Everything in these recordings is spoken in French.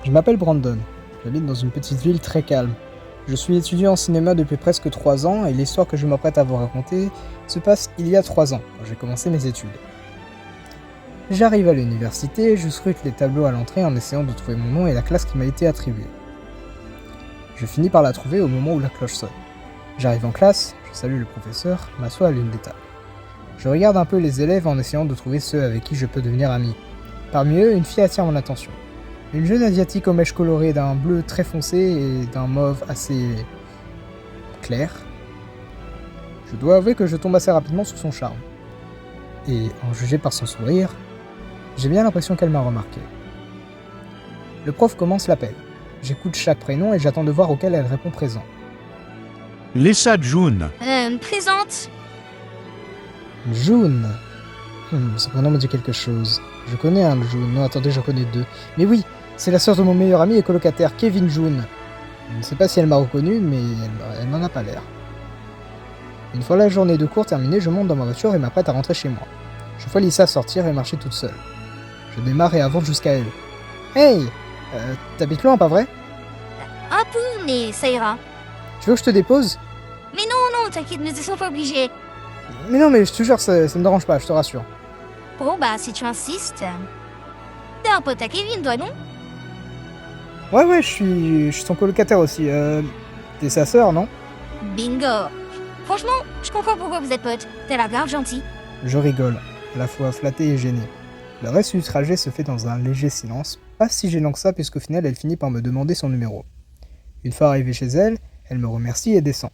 Je m'appelle Brandon, j'habite dans une petite ville très calme. Je suis étudiant en cinéma depuis presque 3 ans et l'histoire que je m'apprête à vous raconter se passe il y a 3 ans, quand j'ai commencé mes études. J'arrive à l'université, je scrute les tableaux à l'entrée en essayant de trouver mon nom et la classe qui m'a été attribuée. Je finis par la trouver au moment où la cloche sonne. J'arrive en classe, je salue le professeur, m'assois à l'une des tables. Je regarde un peu les élèves en essayant de trouver ceux avec qui je peux devenir ami. Parmi eux, une fille attire mon attention. Une jeune asiatique aux mèches colorées d'un bleu très foncé et d'un mauve assez clair. Je dois avouer que je tombe assez rapidement sous son charme. Et en juger par son sourire, j'ai bien l'impression qu'elle m'a remarqué. Le prof commence l'appel. J'écoute chaque prénom et j'attends de voir auquel elle répond présent. Lisa June. Présente. June. Ce prénom me dit quelque chose. Je connais un June. Non, attendez, j'en connais deux. Mais oui, c'est la sœur de mon meilleur ami et colocataire, Kevin June. Je ne sais pas si elle m'a reconnu, mais elle m'en a pas l'air. Une fois la journée de cours terminée, je monte dans ma voiture et m'apprête à rentrer chez moi. Je vois Lisa sortir et marcher toute seule. Je démarre et avance jusqu'à elle. Hey, t'habites loin, pas vrai? Un peu, mais ça ira. Tu veux que je te dépose? Mais non, t'inquiète, nous ne sommes pas obligés. Mais non, mais je te jure, ça me dérange pas, je te rassure. Bon, bah, si tu insistes. T'es un pote à Kevin, toi, non? Ouais, je suis son colocataire aussi. T'es sa sœur, non? Bingo. Franchement, je comprends pourquoi vous êtes potes. T'as l'air grave gentil. Je rigole, à la fois flatté et gêné. Le reste du trajet se fait dans un léger silence, pas si gênant que ça puisqu'au final elle finit par me demander son numéro. Une fois arrivée chez elle, elle me remercie et descend.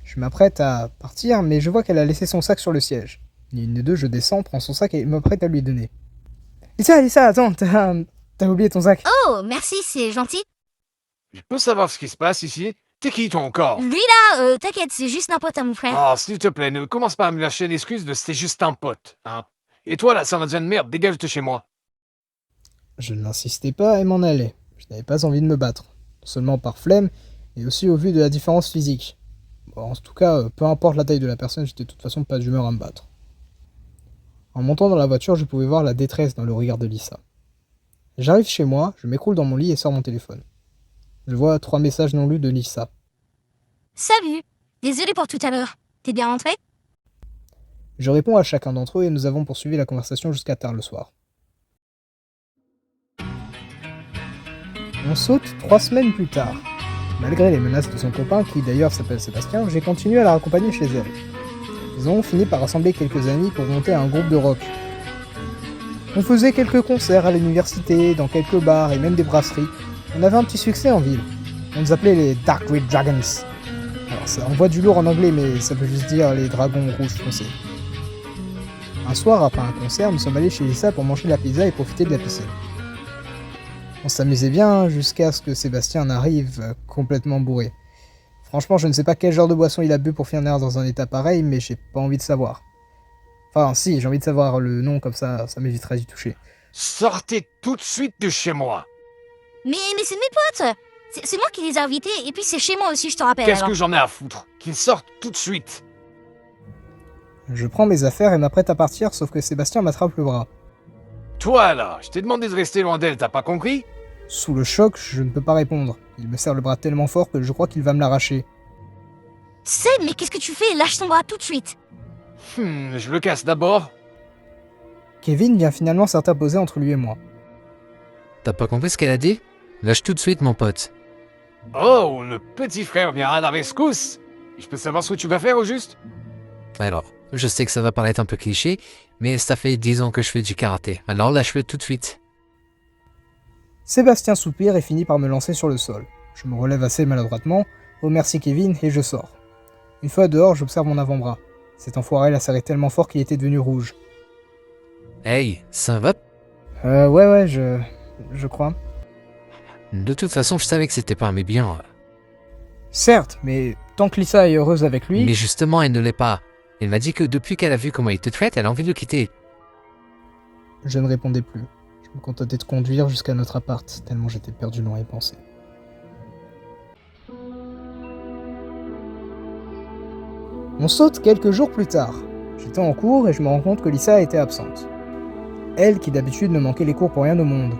Je m'apprête à partir mais je vois qu'elle a laissé son sac sur le siège. Ni une ni deux, je descends, prends son sac et m'apprête à lui donner. Lisa, attends, t'as oublié ton sac. Oh, merci, c'est gentil. Je peux savoir ce qui se passe ici? T'es qui toi encore? Lui là, t'inquiète, c'est juste un pote à mon frère. Oh, s'il te plaît, ne commence pas à me lâcher l'excuse de c'était juste un pote, hein. Et toi là, ça va de merde, dégage de chez moi. Je n'insistais pas et m'en allais. Je n'avais pas envie de me battre, non seulement par flemme, mais aussi au vu de la différence physique. Bon, en tout cas, peu importe la taille de la personne, j'étais de toute façon pas d'humeur à me battre. En montant dans la voiture, je pouvais voir la détresse dans le regard de Lisa. J'arrive chez moi, je m'écroule dans mon lit et sors mon téléphone. Je vois 3 messages non lus de Lisa. Salut. Désolé pour tout à l'heure. T'es bien rentré? Je réponds à chacun d'entre eux et nous avons poursuivi la conversation jusqu'à tard le soir. On saute 3 semaines plus tard. Malgré les menaces de son copain, qui d'ailleurs s'appelle Sébastien, j'ai continué à la raccompagner chez elle. Nous avons fini par rassembler quelques amis pour monter un groupe de rock. On faisait quelques concerts à l'université, dans quelques bars et même des brasseries. On avait un petit succès en ville. On nous appelait les Dark Red Dragons. Alors ça envoie du lourd en anglais, mais ça veut juste dire les dragons rouges foncés. Un soir, après un concert, nous sommes allés chez Lisa pour manger de la pizza et profiter de la piscine. On s'amusait bien jusqu'à ce que Sébastien arrive complètement bourré. Franchement, je ne sais pas quel genre de boisson il a bu pour finir dans un état pareil, mais j'ai pas envie de savoir. Enfin, si, j'ai envie de savoir le nom, comme ça m'évitera d'y toucher. Sortez tout de suite de chez moi. Mais c'est mes potes. C'est moi qui les ai invités, et puis c'est chez moi aussi, je te rappelle. Qu'est-ce alors. que j'en ai à foutre? Qu'ils sortent tout de suite. Je prends mes affaires et m'apprête à partir, sauf que Sébastien m'attrape le bras. Toi là, je t'ai demandé de rester loin d'elle, t'as pas compris? Sous le choc, je ne peux pas répondre. Il me serre le bras tellement fort que je crois qu'il va me l'arracher. Seb, mais qu'est-ce que tu fais? Lâche ton bras tout de suite. Je le casse d'abord. Kevin vient finalement s'interposer entre lui et moi. T'as pas compris ce qu'elle a dit? Lâche tout de suite, mon pote. Oh, le petit frère vient à la rescousse. Je peux savoir ce que tu vas faire au juste? Alors, je sais que ça va paraître un peu cliché, mais ça fait 10 ans que je fais du karaté, alors lâche-le tout de suite. Sébastien soupire et finit par me lancer sur le sol. Je me relève assez maladroitement, remercie Kevin et je sors. Une fois dehors, j'observe mon avant-bras. Cet enfoiré l'a serré tellement fort qu'il était devenu rouge. Hey, ça va? Ouais, je crois. De toute façon, je savais que c'était pas un mes bien. Certes, mais tant que Lisa est heureuse avec lui... Mais justement, elle ne l'est pas. Elle m'a dit que depuis qu'elle a vu comment il te traite, elle a envie de le quitter. Je ne répondais plus. Je me contentais de conduire jusqu'à notre appart, tellement j'étais perdu dans les pensées. On saute quelques jours plus tard. J'étais en cours et je me rends compte que Lisa était absente. Elle qui d'habitude ne manquait les cours pour rien au monde.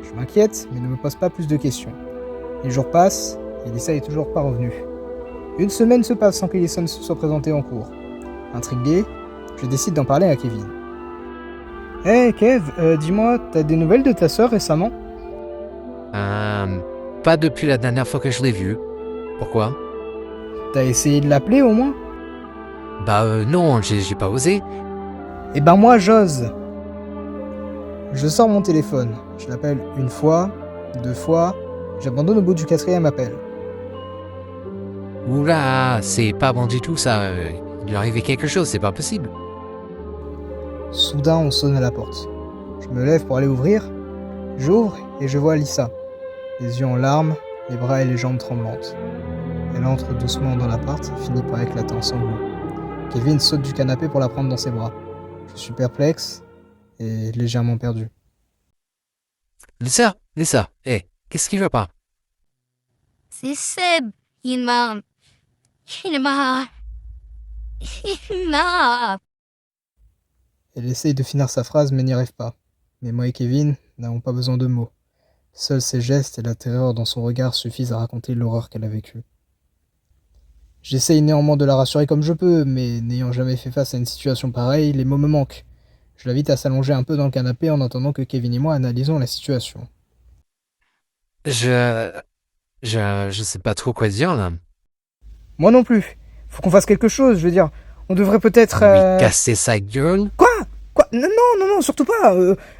Je m'inquiète, mais ne me pose pas plus de questions. Les jours passent, et Lisa est toujours pas revenue. Une semaine se passe sans qu'Ellison se soit présenté en cours. Intrigué, je décide d'en parler à Kevin. Hey Kev, dis-moi, t'as des nouvelles de ta sœur récemment? Pas depuis la dernière fois que je l'ai vue. Pourquoi? T'as essayé de l'appeler au moins? Non, j'ai pas osé. Eh ben moi j'ose. Je sors mon téléphone, je l'appelle une fois, 2 fois, j'abandonne au bout du 4e appel. Oula, c'est pas bon du tout ça. Il lui est arrivé quelque chose, c'est pas possible. Soudain on sonne à la porte. Je me lève pour aller ouvrir, j'ouvre et je vois Lisa. Les yeux en larmes, les bras et les jambes tremblantes. Elle entre doucement dans l'appart et finit par éclater en sanglots. Kevin saute du canapé pour la prendre dans ses bras. Je suis perplexe et légèrement perdu. Lisa, hé, qu'est-ce qui va pas? C'est Seb. Il m'a... Elle essaye de finir sa phrase mais n'y arrive pas. Mais moi et Kevin n'avons pas besoin de mots. Seuls ses gestes et la terreur dans son regard suffisent à raconter l'horreur qu'elle a vécue. J'essaye néanmoins de la rassurer comme je peux, mais n'ayant jamais fait face à une situation pareille, les mots me manquent. Je l'invite à s'allonger un peu dans le canapé en attendant que Kevin et moi analysons la situation. Je sais pas trop quoi dire là. Moi non plus. Faut qu'on fasse quelque chose, je veux dire. On devrait peut-être... Lui casser sa gueule? Quoi? Non, surtout pas.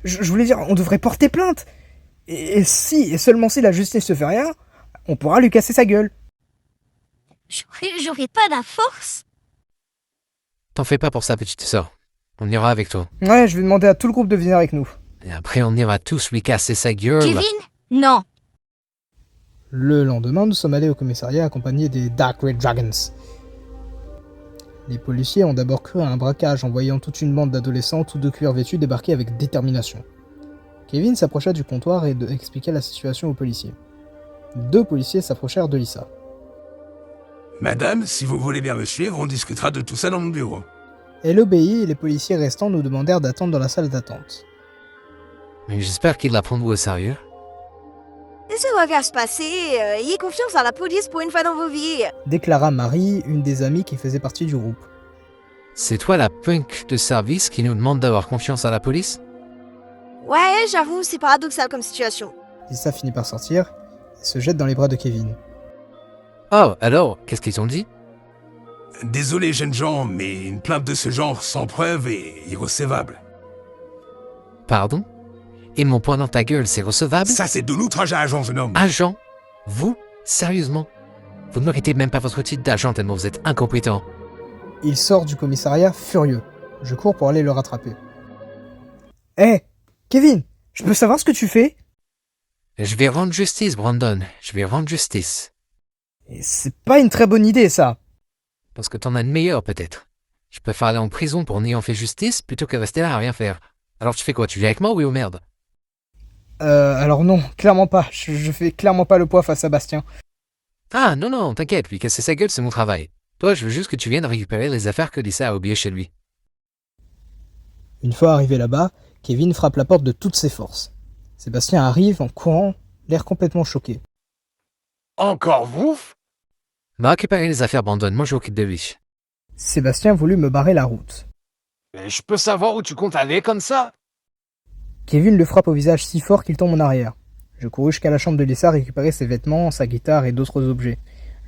Je voulais dire, on devrait porter plainte. Et seulement si la justice ne fait rien, on pourra lui casser sa gueule. J'aurais pas la force. T'en fais pas pour ça, petite sœur. On ira avec toi. Ouais, je vais demander à tout le groupe de venir avec nous. Et après, on ira tous lui casser sa gueule. Kevin? Non. Le lendemain, nous sommes allés au commissariat accompagnés des Dark Red Dragons. Les policiers ont d'abord cru à un braquage en voyant toute une bande d'adolescents tous de cuir vêtus débarquer avec détermination. Kevin s'approcha du comptoir et expliqua la situation aux policiers. 2 policiers s'approchèrent de Lisa. Madame, si vous voulez bien me suivre, on discutera de tout ça dans mon bureau. Elle obéit et les policiers restants nous demandèrent d'attendre dans la salle d'attente. Mais j'espère qu'il la prendra au sérieux. Laissez-moi faire se passer, ayez confiance en la police pour une fois dans vos vies. Déclara Marie, une des amies qui faisait partie du groupe. C'est toi la punk de service qui nous demande d'avoir confiance à la police? Ouais, j'avoue, c'est paradoxal comme situation. Lisa finit par sortir et se jette dans les bras de Kevin. Oh, alors, qu'est-ce qu'ils ont dit? Désolé, jeunes gens, mais une plainte de ce genre sans preuve est irrecevable. Pardon? Et mon poing dans ta gueule, c'est recevable? Ça, c'est de l'outrage, jeune homme. Agent? Vous? Sérieusement? Vous ne méritez même pas votre titre d'agent tellement vous êtes incompétent. Il sort du commissariat furieux. Je cours pour aller le rattraper. Hé, Kevin, je peux savoir ce que tu fais? Je vais rendre justice, Brandon. Je vais rendre justice. Et c'est pas une très bonne idée, ça. Parce que t'en as une meilleure, peut-être. Je préfère aller en prison pour n'ayant fait justice plutôt que rester là à rien faire. Alors tu fais quoi? Tu viens avec moi, oui ou merde? Alors non, clairement pas. Je fais clairement pas le poids face à Bastien. Ah, non, t'inquiète, lui casser sa gueule, c'est mon travail. Toi, je veux juste que tu viennes récupérer les affaires que Lisa a oubliées chez lui. Une fois arrivé là-bas, Kevin frappe la porte de toutes ses forces. Sébastien arrive en courant, l'air complètement choqué. Encore vous? Va récupérer les affaires, Brandon, moi je m'occupe de lui. Sébastien voulut me barrer la route. Mais je peux savoir où tu comptes aller comme ça? Kevin le frappe au visage si fort qu'il tombe en arrière. Je courus jusqu'à la chambre de Lisa récupérer ses vêtements, sa guitare et d'autres objets.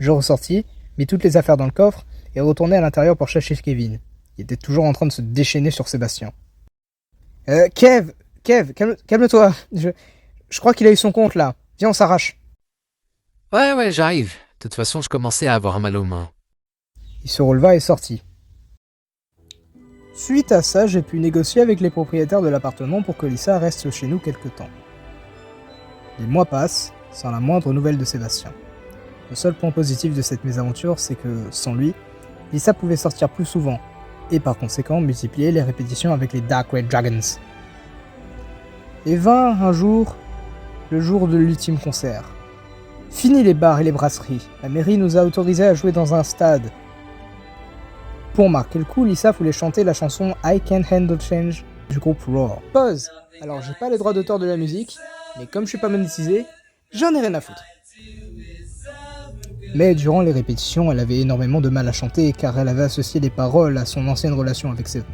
Je ressortis, mis toutes les affaires dans le coffre et retournai à l'intérieur pour chercher Kevin. Il était toujours en train de se déchaîner sur Sébastien. Kev, calme-toi. Je crois qu'il a eu son compte là. Viens, on s'arrache. Ouais, j'arrive. De toute façon, je commençais à avoir mal aux mains. Il se releva et sortit. Suite à ça, j'ai pu négocier avec les propriétaires de l'appartement pour que Lisa reste chez nous quelque temps. Les mois passent, sans la moindre nouvelle de Sébastien. Le seul point positif de cette mésaventure, c'est que, sans lui, Lisa pouvait sortir plus souvent, et par conséquent multiplier les répétitions avec les Dark Red Dragons. Et vint un jour, le jour de l'ultime concert. Fini les bars et les brasseries, la mairie nous a autorisés à jouer dans un stade. Pour marquer le coup, Lisa voulait chanter la chanson I Can't Handle Change du groupe Roar. Pause. Alors j'ai pas les droits d'auteur de la musique, Mais comme je suis pas monétisé, j'en ai rien à foutre. Mais durant les répétitions, elle avait énormément de mal à chanter car elle avait associé les paroles à son ancienne relation avec Séven.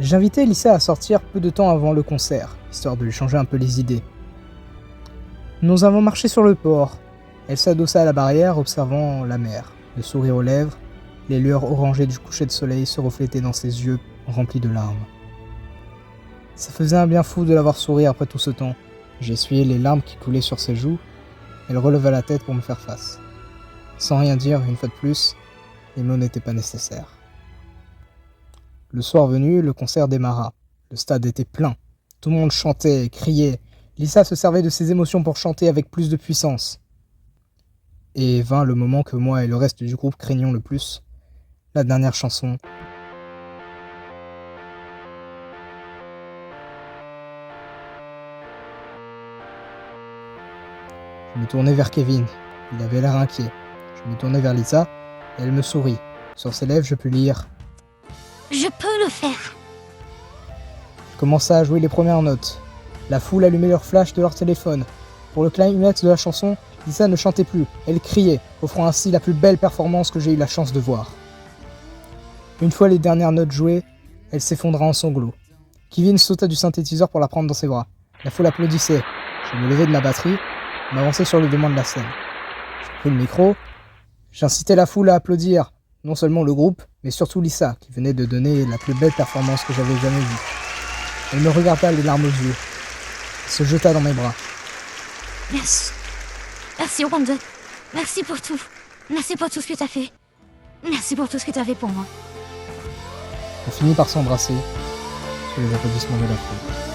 J'invitais Lisa à sortir peu de temps avant le concert, histoire de lui changer un peu les idées. Nous avons marché sur le port. Elle s'adossa à la barrière, observant la mer, le sourire aux lèvres, les lueurs orangées du coucher de soleil se reflétaient dans ses yeux remplis de larmes. Ça faisait un bien fou de la voir sourire après tout ce temps. J'essuyais les larmes qui coulaient sur ses joues. Elle releva la tête pour me faire face. Sans rien dire, une fois de plus, les mots n'étaient pas nécessaires. Le soir venu, le concert démarra. Le stade était plein. Tout le monde chantait, criait. Lisa se servait de ses émotions pour chanter avec plus de puissance. Et vint le moment que moi et le reste du groupe craignions le plus. La dernière chanson. Je me tournai vers Kevin. Il avait l'air inquiet. Je me tournai vers Lisa et elle me sourit. Sur ses lèvres, je pus lire. Je peux le faire. Je commença à jouer les premières notes. La foule allumait leur flash de leur téléphone. Pour le climax de la chanson, Lisa ne chantait plus. Elle criait, offrant ainsi la plus belle performance que j'ai eu la chance de voir. Une fois les dernières notes jouées, elle s'effondra en sanglots. Kevin sauta du synthétiseur pour la prendre dans ses bras. La foule applaudissait. Je me levai de ma batterie, m'avançai sur le devant de la scène. Je pris le micro, j'incitais la foule à applaudir, non seulement le groupe, mais surtout Lisa, qui venait de donner la plus belle performance que j'avais jamais vue. Elle me regarda les larmes aux yeux, se jeta dans mes bras. Merci. Merci, Wanda. Merci pour tout. Merci pour tout ce que t'as fait. Merci pour tout ce que t'as fait pour moi. On finit par s'embrasser, sous les applaudissements de la foule.